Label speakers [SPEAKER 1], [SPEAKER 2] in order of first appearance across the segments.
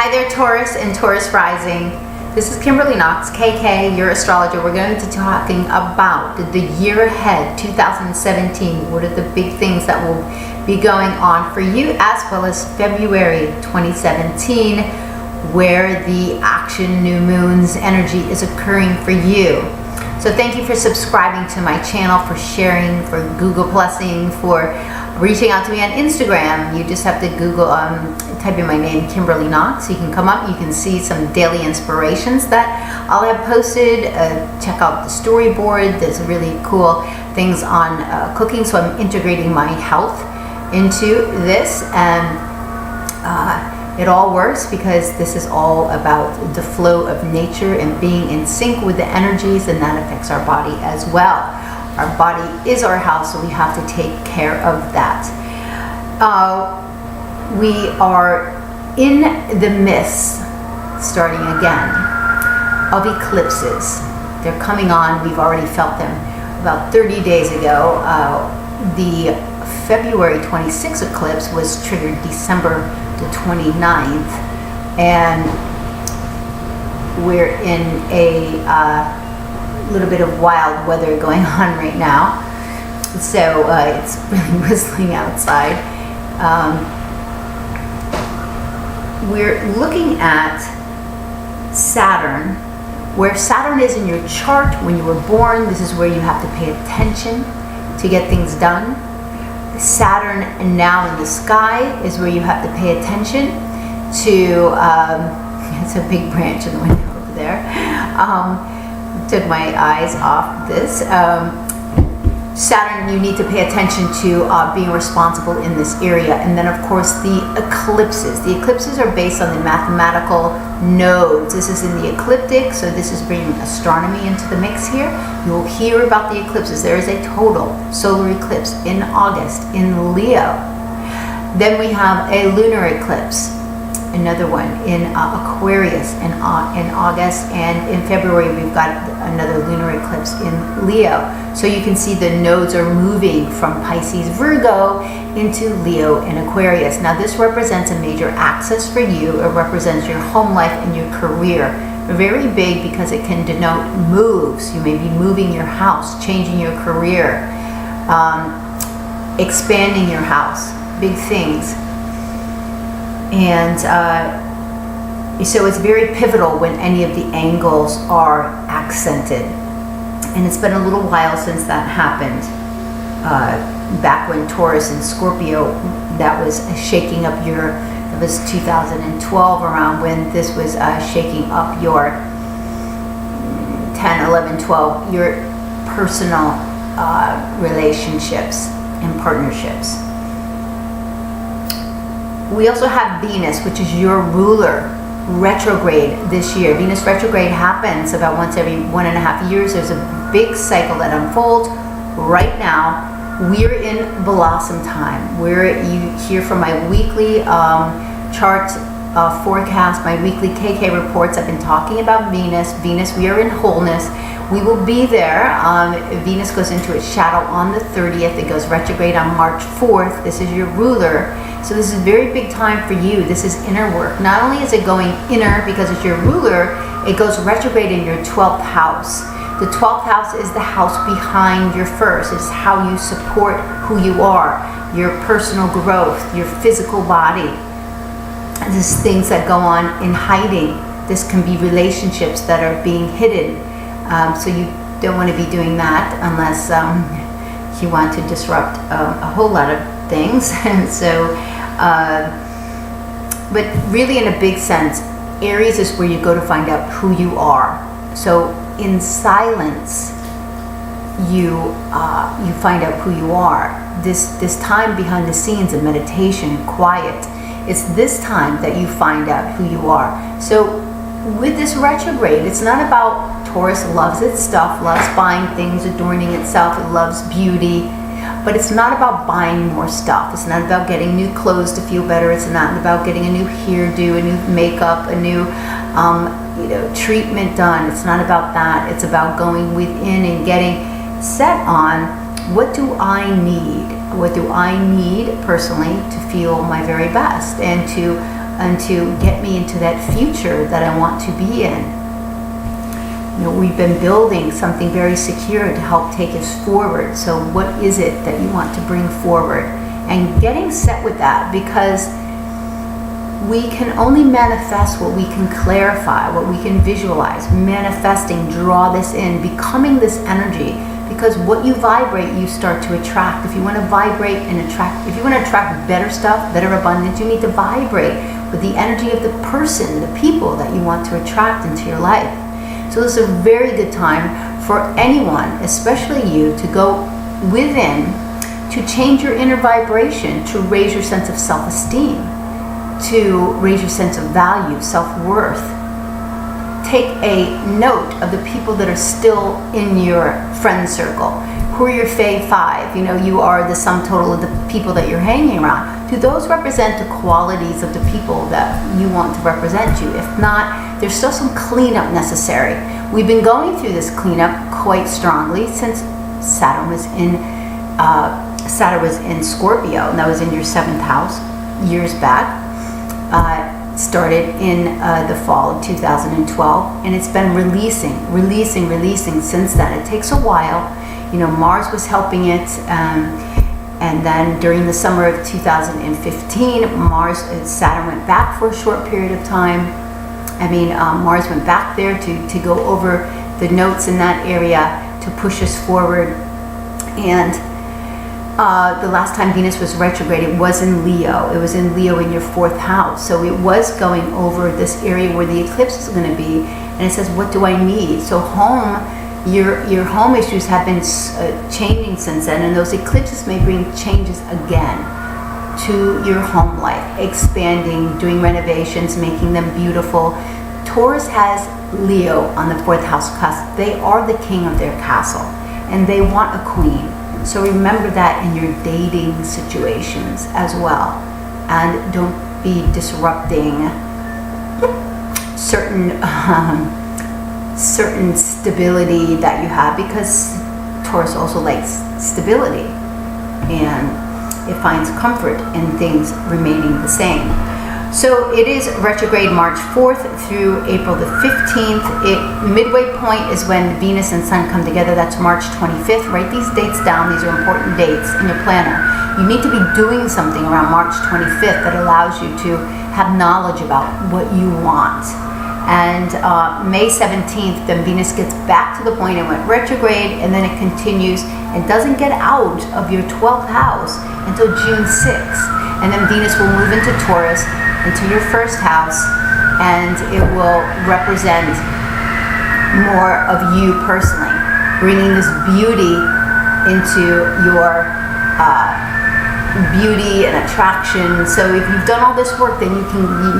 [SPEAKER 1] Hi there, Taurus and Taurus Rising. This is Kimberly Knox, KK, your astrologer. We're going to be talking about the year ahead, 2017. What are the big things that will be going on for you, as well as February 2017, where the action new moon's energy is occurring for you. So thank you for subscribing to my channel, for sharing, for Google Plusing, for reaching out to me on Instagram. You just have to Google, type in my name, Kimberly Knox. You can come up, you can see some daily inspirations that I'll have posted. Check out the storyboard. There's really cool things on cooking. So I'm integrating my health into this, and it all works because this is all about the flow of nature and being in sync with the energies, and that affects our body as well. Our body is our house, so we have to take care of that. We are in the midst, starting again, of eclipses. They're coming on. We've already felt them about 30 days ago. The February 26th eclipse was triggered December the 29th, and we're in a little bit of wild weather going on right now, so it's really whistling outside. We're looking at Saturn, where Saturn is in your chart when you were born. This is where you have to pay attention to get things done. Saturn now in the sky is where you have to pay attention to, it's a big branch in the window over there. Took my eyes off this. Saturn, you need to pay attention to being responsible in this area. And then of course the eclipses. The eclipses are based on the mathematical nodes. This is in the ecliptic, so this is bringing astronomy into the mix here. You will hear about the eclipses. There is a total solar eclipse in August in Leo. Then we have a lunar eclipse, another one in Aquarius in August, and in February we've got another lunar eclipse in Leo. So you can see the nodes are moving from Pisces, Virgo into Leo and Aquarius. Now this represents a major axis for you. It represents your home life and your career. Very big because it can denote moves. You may be moving your house, changing your career, expanding your house, big things. And so it's very pivotal when any of the angles are accented. And it's been a little while since that happened. Back when Taurus and Scorpio, that was shaking up your, it was 2012 around when this was shaking up your 10, 11, 12, your personal relationships and partnerships. We also have Venus, which is your ruler, retrograde this year. Venus retrograde happens about once every 1.5 years. There's a big cycle that unfolds. Right now, we're in blossom time. You hear from my weekly chart forecast, my weekly KK reports. I've been talking about Venus. Venus, we are in wholeness. We will be there. Venus goes into its shadow on the 30th. It goes retrograde on March 4th. This is your ruler. So this is a very big time for you. This is inner work. Not only is it going inner because it's your ruler, it goes retrograde in your 12th house. The 12th house is the house behind your first. It's how you support who you are, your personal growth, your physical body. This is things that go on in hiding. This can be relationships that are being hidden. So you don't want to be doing that unless you want to disrupt a whole lot of things. And so, but really in a big sense, Aries is where you go to find out who you are. So in silence, you find out who you are. This time behind the scenes of meditation, quiet, it's this time that you find out who you are. So with this retrograde, it's not about, Taurus loves its stuff, loves buying things, adorning itself, it loves beauty, but it's not about buying more stuff. It's not about getting new clothes to feel better. It's not about getting a new hairdo, a new makeup, a new treatment done. It's not about that. It's about going within and getting set on, what do I need? What do I need personally to feel my very best and to and to get me into that future that I want to be in. You know, we've been building something very secure to help take us forward. So what is it that you want to bring forward? And getting set with that, because we can only manifest what we can clarify, what we can visualize. Manifesting, draw this in, becoming this energy. Because what you vibrate, you start to attract. If you want to vibrate and attract, if you want to attract better stuff, better abundance, you need to vibrate with the energy of the person, the people that you want to attract into your life. So this is a very good time for anyone, especially you, to go within, to change your inner vibration, to raise your sense of self-esteem, to raise your sense of value, self-worth. Take a note of the people that are still in your friend circle. Who are your fave five? You know, you are the sum total of the people that you're hanging around. Do those represent the qualities of the people that you want to represent you? If not, there's still some cleanup necessary. We've been going through this cleanup quite strongly since Saturn was in Scorpio, and that was in your 7th house years back. Started in the fall of 2012, and it's been releasing since then. It takes a while. You know, Mars was helping it, and then during the summer of 2015, Saturn went back for a short period of time. Mars went back there to go over the notes in that area to push us forward. And the last time Venus was retrograde, it was in Leo. It was in Leo in your 4th house. So it was going over this area where the eclipse is going to be. And it says, what do I need? So your home issues have been changing since then. And those eclipses may bring changes again to your home life. Expanding, doing renovations, making them beautiful. Taurus has Leo on the 4th house cusp. They are the king of their castle. And they want a queen. So remember that in your dating situations as well. And don't be disrupting certain stability that you have, because Taurus also likes stability. And it finds comfort in things remaining the same. So it is retrograde March 4th through April the 15th. Midway point is when Venus and Sun come together. That's March 25th. Write these dates down. These are important dates in your planner. You need to be doing something around March 25th that allows you to have knowledge about what you want. And May 17th, then Venus gets back to the point and went retrograde, and then it continues and doesn't get out of your 12th house until June 6th. And then Venus will move into Taurus, into your 1st house, and it will represent more of you personally, bringing this beauty into your beauty and attraction. So if you've done all this work, then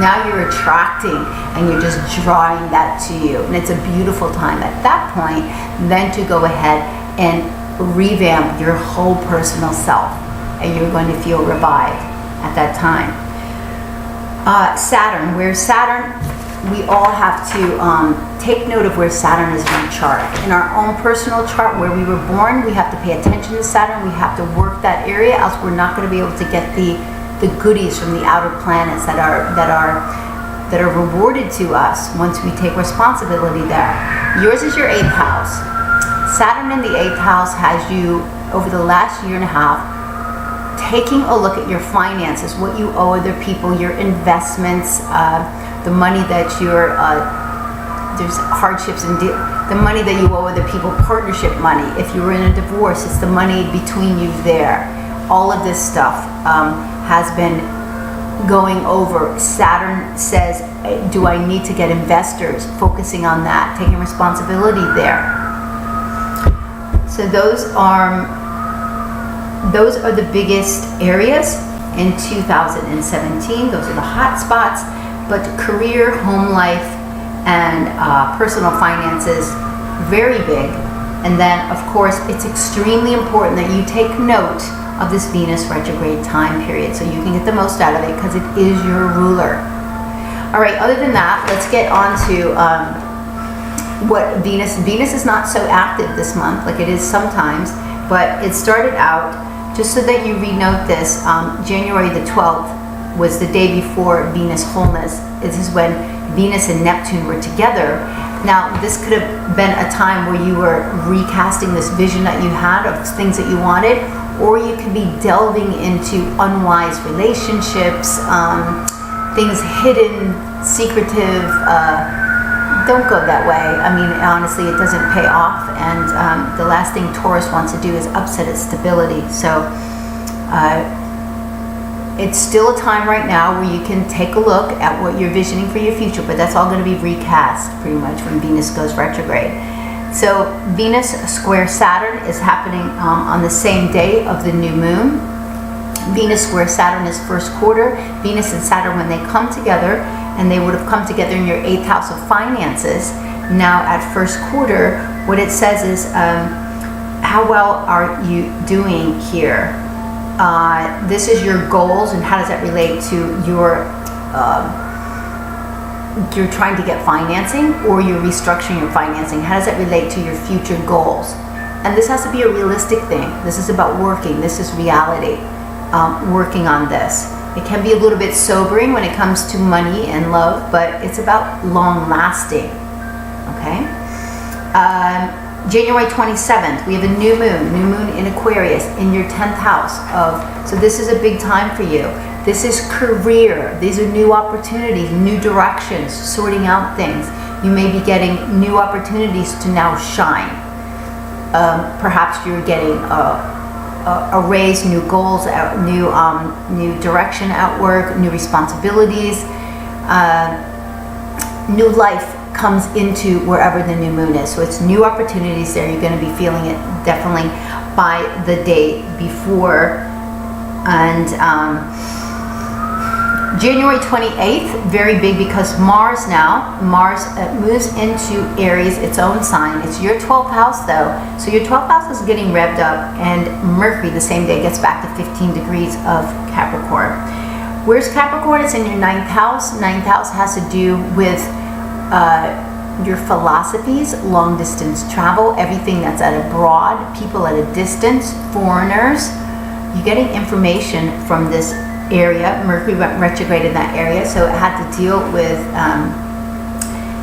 [SPEAKER 1] now you're attracting and you're just drawing that to you, and it's a beautiful time at that point then to go ahead and revamp your whole personal self, and you're going to feel revived at that time. Saturn, we all have to take note of where Saturn is in our chart. In our own personal chart, where we were born, we have to pay attention to Saturn. We have to work that area, else we're not going to be able to get the goodies from the outer planets that are rewarded to us once we take responsibility there. Yours is your 8th house. Saturn in the 8th house has you, over the last year and a half, taking a look at your finances, what you owe other people, your investments, the money that there's hardships and the money that you owe other people, partnership money. If you were in a divorce, it's the money between you there. All of this stuff has been going over. Saturn says, do I need to get investors? Focusing on that, taking responsibility there. So those are the biggest areas in 2017. Those are the hot spots. But career, home life, and personal finances, very big. And then, of course, it's extremely important that you take note of this Venus retrograde time period so you can get the most out of it, because it is your ruler. All right, other than that, let's get on to what Venus is not so active this month like it is sometimes, but it started out, just so that you renote this, January the 12th was the day before Venus wholeness. This is when Venus and Neptune were together. Now, this could have been a time where you were recasting this vision that you had of things that you wanted, or you could be delving into unwise relationships, things hidden, secretive. Don't go that way. I mean, honestly, it doesn't pay off, and the last thing Taurus wants to do is upset its stability. So it's still a time right now where you can take a look at what you're visioning for your future, but that's all going to be recast pretty much when Venus goes retrograde. So Venus square Saturn is happening on the same day of the new moon. Venus square Saturn is first quarter. Venus and Saturn, when they come together, and they would have come together in your 8th house of finances, now at first quarter, what it says is, how well are you doing here? This is your goals, and how does that relate to your, you're trying to get financing, or you're restructuring your financing? How does that relate to your future goals? And this has to be a realistic thing. This is about working. This is reality. Working on this. It can be a little bit sobering when it comes to money and love, but it's about long lasting. Okay? January 27th, we have a new moon in Aquarius in your 10th house so this is a big time for you. This is career. These are new opportunities, new directions, sorting out things. You may be getting new opportunities to now shine. Perhaps you're getting a raise, new goals, new direction at work, new responsibilities, new life comes into wherever the new moon is. So it's new opportunities there. You're going to be feeling it definitely by the day before. And January 28th, very big, because Mars moves into Aries, its own sign. It's your 12th house though. So your 12th house is getting revved up, and Mercury the same day gets back to 15 degrees of Capricorn. Where's Capricorn? It's in your 9th house. 9th house has to do with your philosophies, long distance travel, everything that's at abroad, people at a distance, foreigners. You're getting information from this area. Mercury went retrograde in that area, so it had to deal with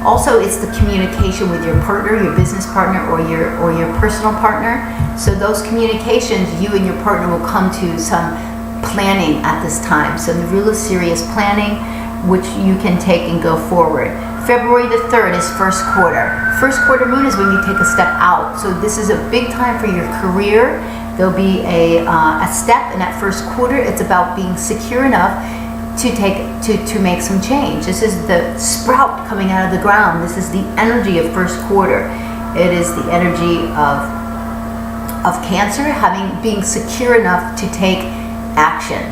[SPEAKER 1] also it's the communication with your partner, your business partner, or your personal partner. So those communications, you and your partner will come to some planning at this time. So the real serious planning, which you can take and go forward. February the 3rd is first quarter. First quarter moon is when you take a step out. So this is a big time for your career. There'll be a step in that first quarter. It's about being secure enough to make some change. This is the sprout coming out of the ground. This is the energy of first quarter. It is the energy of Cancer, being secure enough to take action.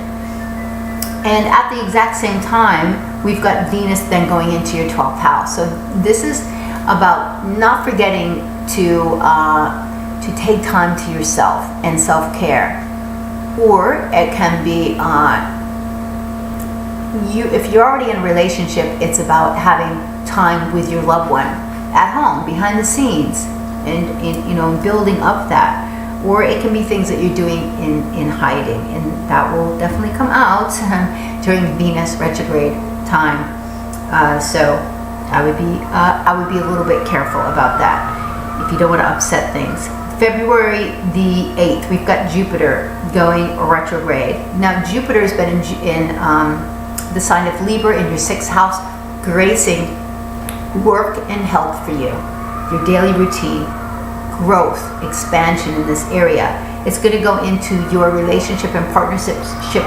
[SPEAKER 1] And at the exact same time, we've got Venus then going into your 12th house. So this is about not forgetting to take time to yourself and self-care. Or it can be, if you're already in a relationship, it's about having time with your loved one at home, behind the scenes, and building up that. Or it can be things that you're doing in hiding, and that will definitely come out during Venus retrograde time. So I would be a little bit careful about that if you don't want to upset things. February the 8th, we've got Jupiter going retrograde. Now Jupiter has been in the sign of Libra in your 6th house, gracing work and health for you, your daily routine, growth, expansion in this area. It's going to go into your relationship and partnership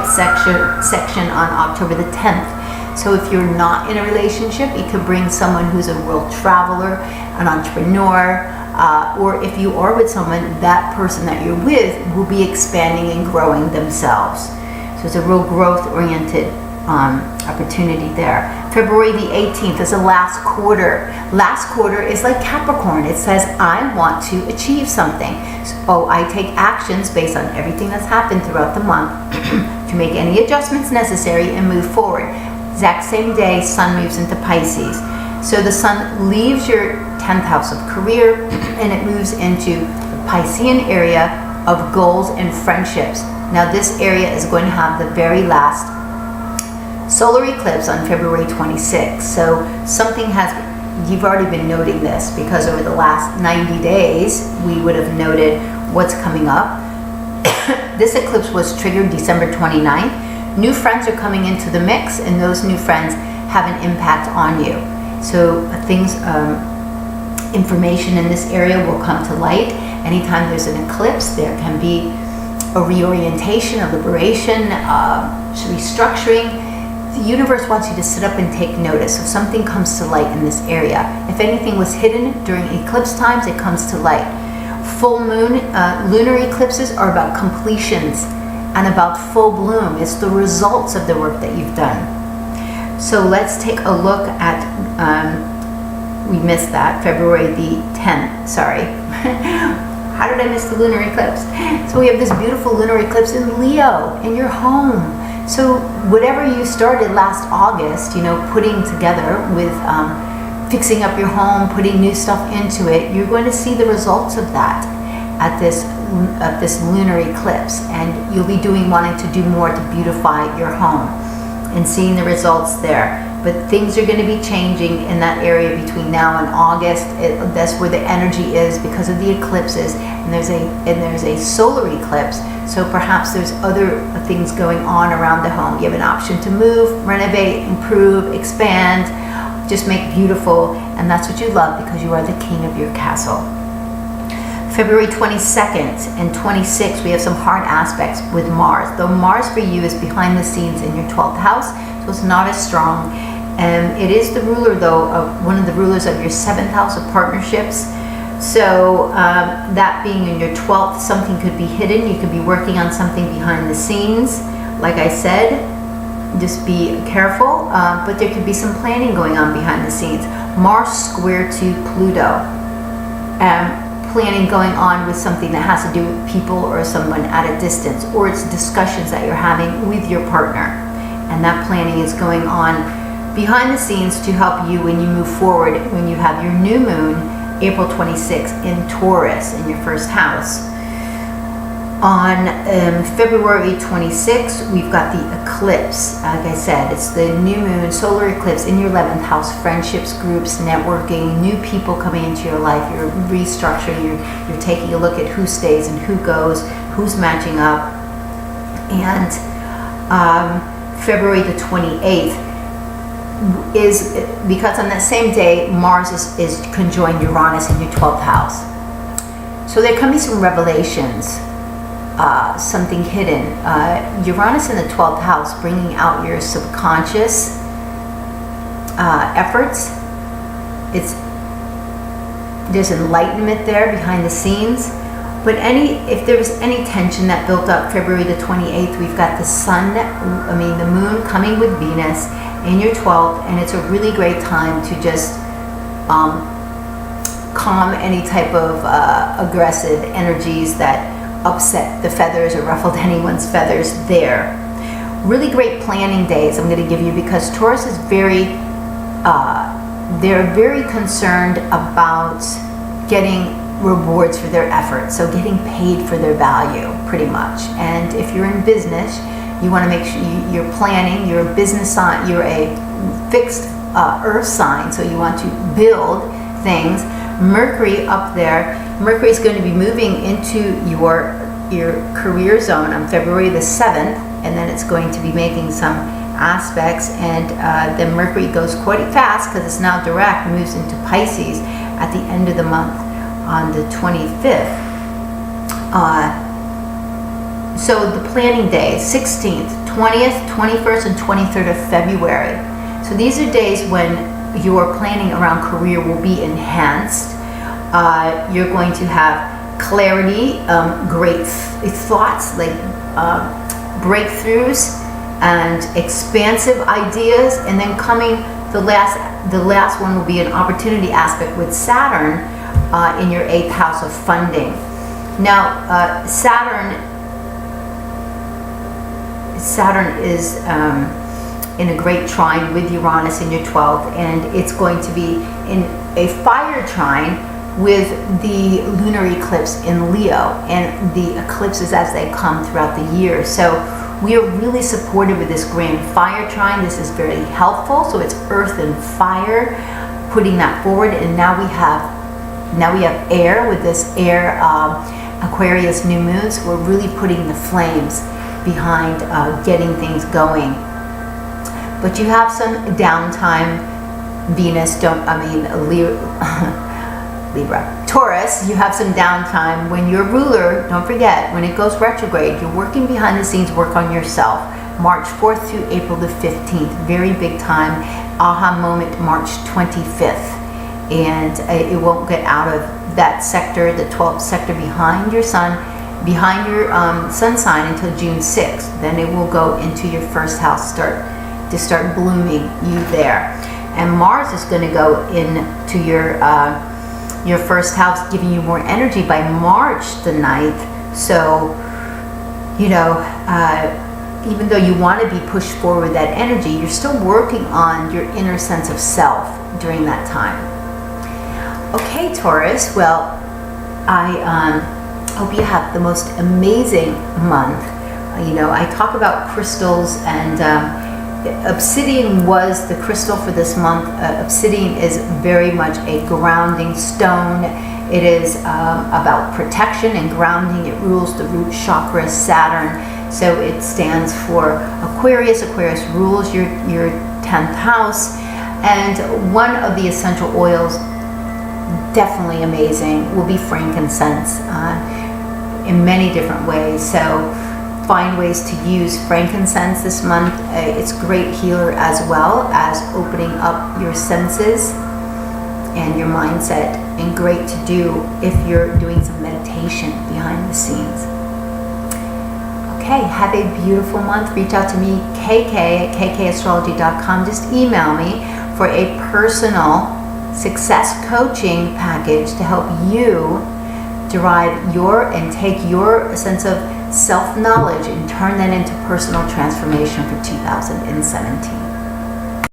[SPEAKER 1] section on October the 10th. So if you're not in a relationship, you could bring someone who's a world traveler, an entrepreneur, or if you are with someone, that person that you're with will be expanding and growing themselves. So it's a real growth-oriented opportunity there. February the 18th is the last quarter. Last quarter is like Capricorn. It says, I want to achieve something. So I take actions based on everything that's happened throughout the month to make any adjustments necessary and move forward. Exact same day, Sun moves into Pisces. So the Sun leaves your 10th house of career and it moves into the Piscean area of goals and friendships. Now this area is going to have the very last solar eclipse on February 26th. So you've already been noting this, because over the last 90 days, we would have noted what's coming up. This eclipse was triggered December 29th. New friends are coming into the mix, and those new friends have an impact on you. So information in this area will come to light. Anytime there's an eclipse, there can be a reorientation, a liberation, restructuring. The universe wants you to sit up and take notice. So something comes to light in this area. If anything was hidden during eclipse times, it comes to light. Full moon, lunar eclipses are about completions and about full bloom. It's the results of the work that you've done. So let's take a look at, we missed that, February the 10th, sorry. How did I miss the lunar eclipse? So we have this beautiful lunar eclipse in Leo, in your home. So whatever you started last August, putting together with fixing up your home, putting new stuff into it, you're going to see the results of that at this lunar eclipse. And you'll be wanting to do more to beautify your home and seeing the results there. But things are going to be changing in that area between now and August. That's where the energy is because of the eclipses, and there's a solar eclipse. So perhaps there's other things going on around the home. You have an option to move, renovate, improve, expand, just make beautiful, and that's what you love because you are the king of your castle. February 22nd and 26th, we have some hard aspects with Mars. Though Mars for you is behind the scenes in your 12th house, so it's not as strong. It is the ruler, though, of one of the rulers of your 7th house of partnerships. So that being in your 12th, something could be hidden. You could be working on something behind the scenes. Like I said, just be careful, but there could be some planning going on behind the scenes. Mars square to Pluto. Planning going on with something that has to do with people or someone at a distance, or it's discussions that you're having with your partner. And that planning is going on behind the scenes to help you when you move forward, when you have your new moon, April 26th, in Taurus, in your first house. On February 26th, we've got the eclipse. Like I said, it's the new moon, solar eclipse in your 11th house, friendships, groups, networking, new people coming into your life. You're restructuring, you're taking a look at who stays and who goes, who's matching up. And February the 28th is, because on that same day, Mars is conjoined Uranus in your 12th house. So there can be some revelations. Something hidden. Uranus in the 12th house, bringing out your subconscious efforts. There's enlightenment there behind the scenes. But if there was any tension that built up February the 28th, we've got the moon coming with Venus in your 12th, and it's a really great time to just calm any type of aggressive energies that upset the feathers or ruffled anyone's feathers there. Really great planning days I'm going to give you, because Taurus is they're very concerned about getting rewards for their efforts, so getting paid for their value, pretty much. And if you're in business, you want to make sure you're planning. You're a business sign, you're a fixed earth sign, so you want to build things. Mercury up there, Mercury is going to be moving into your career zone on February the 7th, and then it's going to be making some aspects, and then Mercury goes quite fast because it's now direct, moves into Pisces at the end of the month on the 25th. So the planning days, 16th, 20th, 21st, and 23rd of February. So these are days when your planning around career will be enhanced. You're going to have clarity, great thoughts, like breakthroughs and expansive ideas. And then coming, the last one will be an opportunity aspect with Saturn in your 8th house of funding. Now, Saturn is in a great trine with Uranus in your 12th, and it's going to be in a fire trine with the lunar eclipse in Leo and the eclipses as they come throughout the year. So We are really supported with this grand fire trine. This is very helpful. So it's earth and fire, putting that forward. And now we have air with this air Aquarius new moons. We're really putting the flames behind getting things going. But you have some downtime. Venus, Libra. Taurus, you have some downtime. When your ruler, don't forget, when it goes retrograde, you're working behind the scenes, work on yourself. March 4th through April the 15th, very big time. Aha moment, March 25th. And it won't get out of that sector, the 12th sector behind your sun, behind your sun sign until June 6th. Then it will go into your first house, start blooming you there. And Mars is going to go into your first house, giving you more energy by March the 9th. So, you know, even though you want to be pushed forward with that energy, you're still working on your inner sense of self during that time. Okay, Taurus, well, I hope you have the most amazing month. You know, I talk about crystals, and obsidian was the crystal for this month. Obsidian is very much a grounding stone. It is about protection and grounding. It rules the root chakra, Saturn. So it stands for Aquarius. Aquarius rules your 10th house. And one of the essential oils, definitely amazing, will be frankincense in many different ways. So find ways to use frankincense this month. It's a great healer, as well as opening up your senses and your mindset, and great to do if you're doing some meditation behind the scenes. Okay, have a beautiful month. Reach out to me, KK at kkastrology.com. Just email me for a personal success coaching package to help you derive and take your sense of self-knowledge and turn that into personal transformation for 2017.